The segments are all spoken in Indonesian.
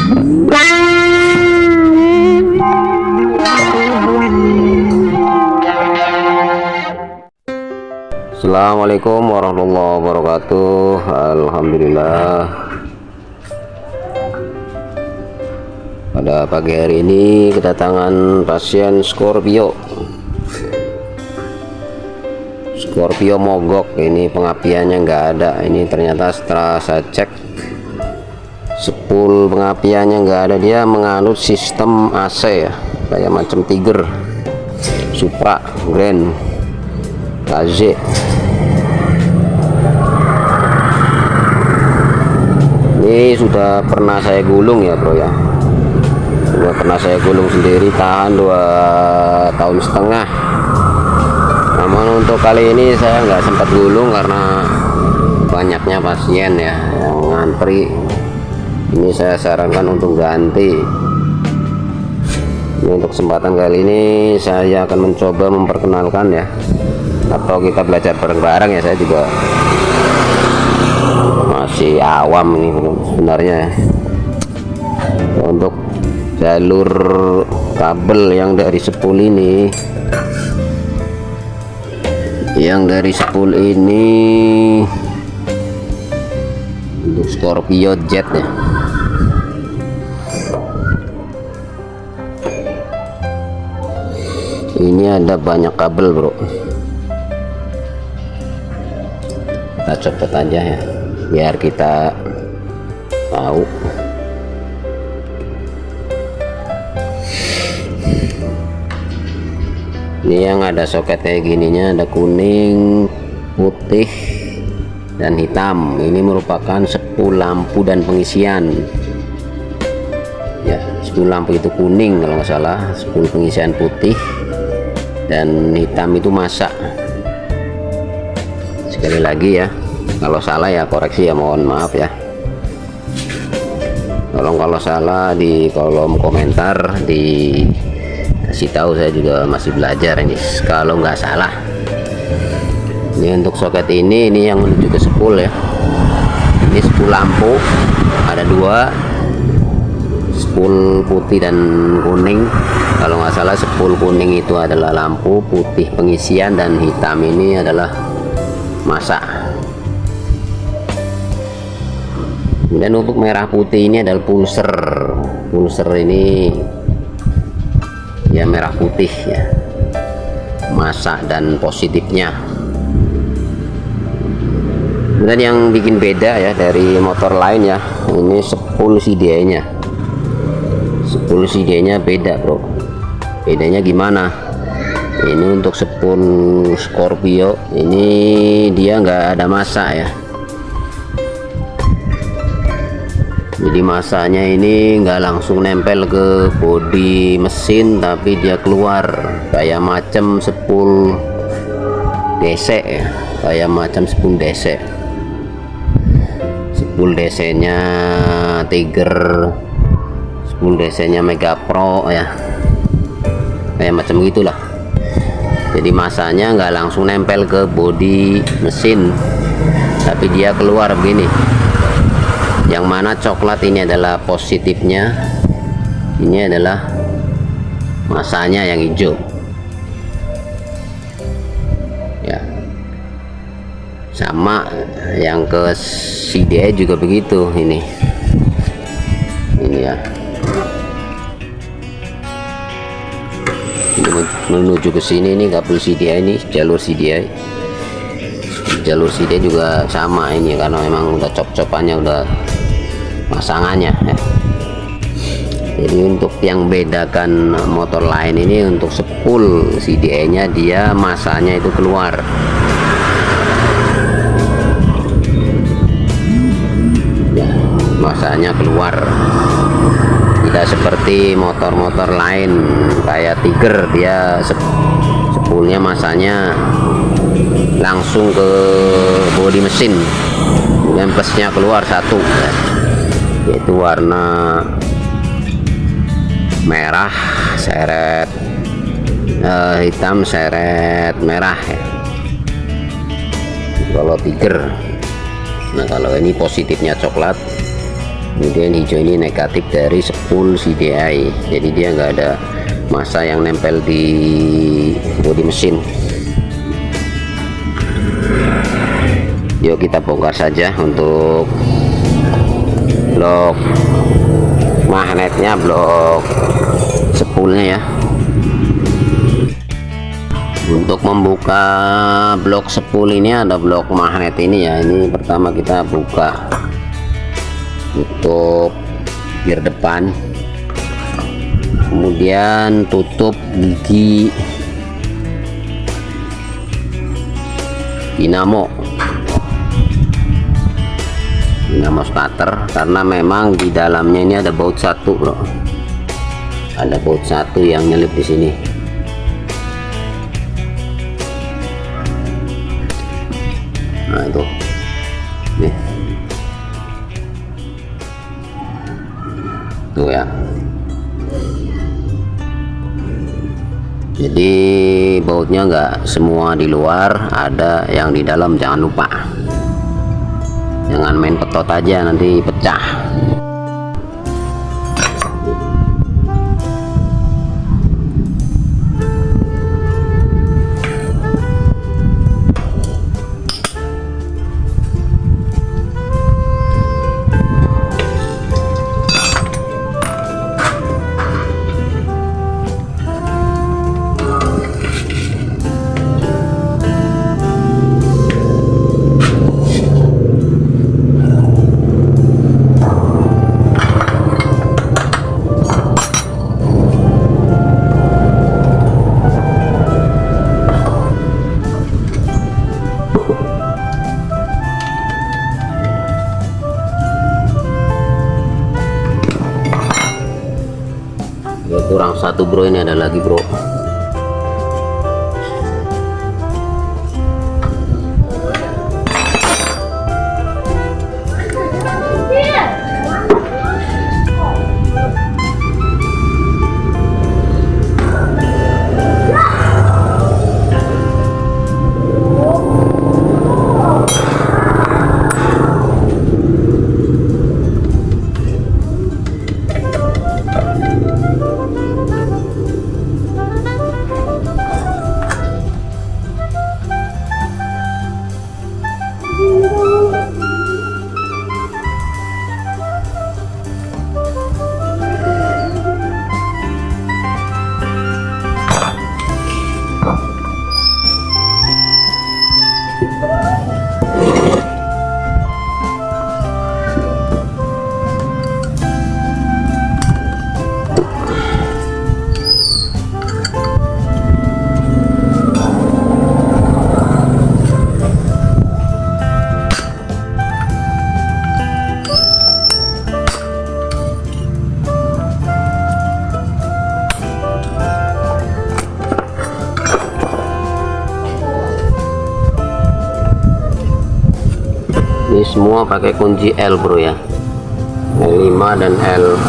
Assalamualaikum warahmatullahi wabarakatuh. Alhamdulillah, pada pagi hari ini kedatangan pasien Scorpio mogok. Ini pengapiannya nggak ada. Ini ternyata setelah saya cek spool pengapiannya nggak ada. Dia menganut sistem AC ya, kayak macam Tiger, Supra, Grand, KZ. Ini sudah pernah saya gulung ya bro ya, sudah pernah saya gulung sendiri, tahan 2,5 tahun. Namun untuk kali ini saya nggak sempat gulung karena banyaknya pasien ya yang ngantri. Ini saya sarankan untuk ganti. Ini untuk kesempatan kali ini saya akan mencoba memperkenalkan ya, atau kita belajar bareng-bareng ya. Saya juga masih awam ini sebenarnya ya. Untuk jalur kabel yang dari spool ini, untuk Scorpio Jet ya. Ini ada banyak kabel bro, kita copot aja ya biar kita tahu. Ini yang ada soket kayak gininya, ada kuning, putih, dan hitam. Ini merupakan spool lampu dan pengisian ya. Spool lampu itu kuning kalau nggak salah, spool pengisian putih, dan hitam itu masak. Sekali lagi ya, kalau salah ya koreksi ya, mohon maaf ya. Tolong kalau salah di kolom komentar dikasih tahu, saya juga masih belajar ini kalau nggak salah. Ini untuk soket ini yang menuju ke spool ya. Ini spool lampu ada 2, spool putih dan kuning. Kalau nggak salah spool kuning itu adalah lampu, putih pengisian, dan hitam ini adalah masak. Kemudian untuk merah putih ini adalah pulser. Pulser ini ya merah putih ya, masak dan positifnya. Kemudian yang bikin beda ya dari motor lain ya, ini spool CDI nya. Spool CDI nya beda bro. Bedanya gimana? Ini untuk spool Scorpio ini dia nggak ada masa ya. Jadi masanya ini nggak langsung nempel ke bodi mesin, tapi dia keluar kayak macam spool DC ya, kayak macam spool DC. Spool DC nya Tiger, spool DC nya Mega Pro ya, kayak macam gitulah. Jadi masanya nggak langsung nempel ke bodi mesin, tapi dia keluar begini. Yang mana coklat ini adalah positifnya, ini adalah masanya yang hijau ya. Sama yang ke CDI juga begitu. Ini ya, ini menuju ke sini. Ini kabel CDI, ini jalur CDI. Jalur CDI juga sama ini, karena memang udah cop-copannya, udah pasangannya ya. Jadi untuk yang bedakan motor lain ini, untuk spool CDI nya dia masanya itu keluar ya, masanya keluar. Tidak seperti motor-motor lain kayak Tiger, dia spoolnya masanya langsung ke bodi mesin, kemudian plusnya keluar satu ya, yaitu warna merah seret hitam seret merah ya, kalau Tiger. Nah kalau ini positifnya coklat, Kemudian hijau ini negatif dari spool CDI, jadi dia nggak ada massa yang nempel di bodi mesin. Yuk kita bongkar saja untuk blok magnetnya, blok spoolnya ya. Untuk membuka blok spool ini ada blok magnet ini ya. Ini pertama kita buka, tutup gear depan, kemudian tutup gigi dinamo starter, karena memang di dalamnya ini ada baut satu bro, ada baut satu yang nyelip di sini. Nah itu nih tuh ya. Jadi bautnya enggak semua di luar, ada yang di dalam. Jangan lupa, jangan main petot aja nanti pecah. Ya, kurang satu bro, ini ada lagi bro. Ini semua pakai kunci L bro ya, L5 dan L4.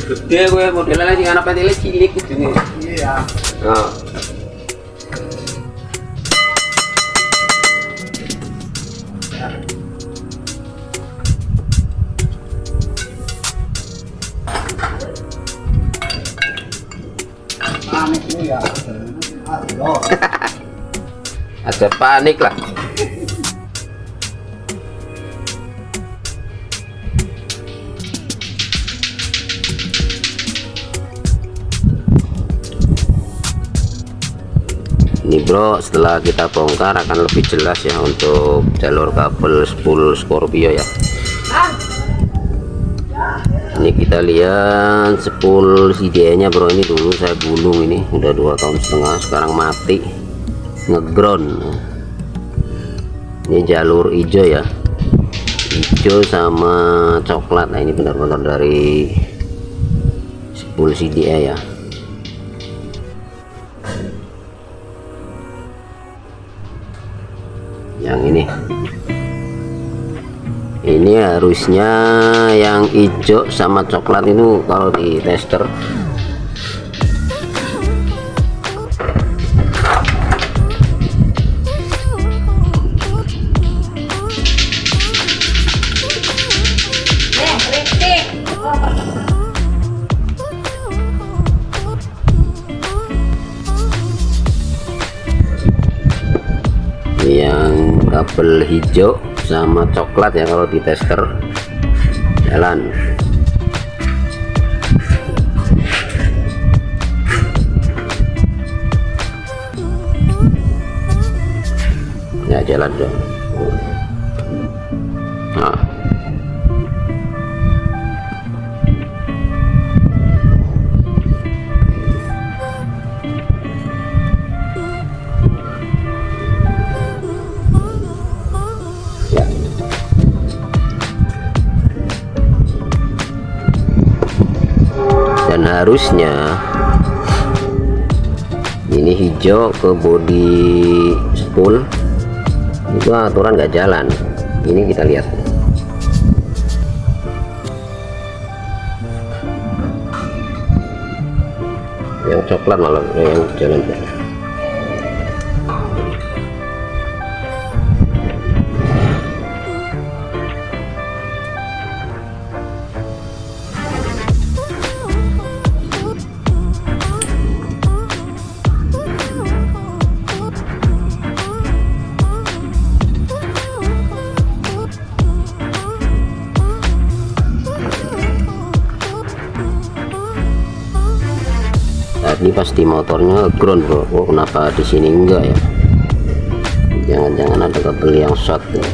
Gede gue modelnya sing ana petile cilik kudune. Iya. Heeh. Panik ini ya. Ada panik lah. Ini bro, setelah kita bongkar akan lebih jelas ya untuk jalur kabel spool Scorpio ya. Ini kita lihat spool CDI nya bro, ini dulu saya gulung, ini udah 2,5 tahun, sekarang mati ngeground. Ini jalur hijau ya, hijau sama coklat. Nah ini benar-benar dari spool CDI ya. Yang ini harusnya yang hijau sama coklat itu kalau di tester yang kabel hijau sama coklat ya, kalau di tester jalan. Ya jalan dong. Nah. Dan harusnya ini hijau ke body spool itu aturan nggak jalan. Ini kita lihat yang coklat malah yang jalan. Ini pasti motornya ground bro. Oh, kenapa di sini enggak ya? Jangan-jangan ada kabel yang short tuh.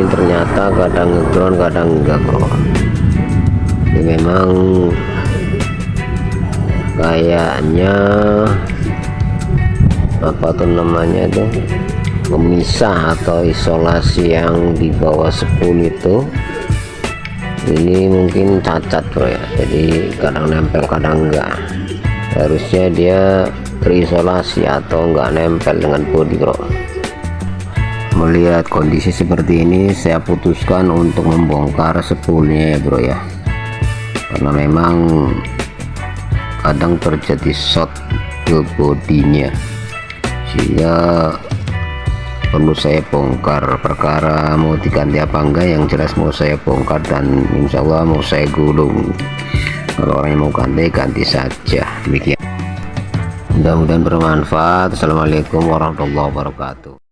Ternyata kadang ngeground kadang enggak bro. Ini memang kayaknya apa tuh namanya itu pemisah atau isolasi yang di bawah spool itu ini mungkin cacat bro ya, jadi kadang nempel kadang enggak. Harusnya dia terisolasi atau enggak nempel dengan bodi bro. Melihat kondisi seperti ini, saya putuskan untuk membongkar spoolnya ya bro ya, karena memang kadang terjadi short ke bodinya, sehingga perlu saya bongkar. Perkara mau diganti apa enggak, yang jelas mau saya bongkar dan insya Allah mau saya gulung. Kalau orangnya mau ganti saja. Demikian, mudah-mudahan bermanfaat. Assalamualaikum warahmatullahi wabarakatuh.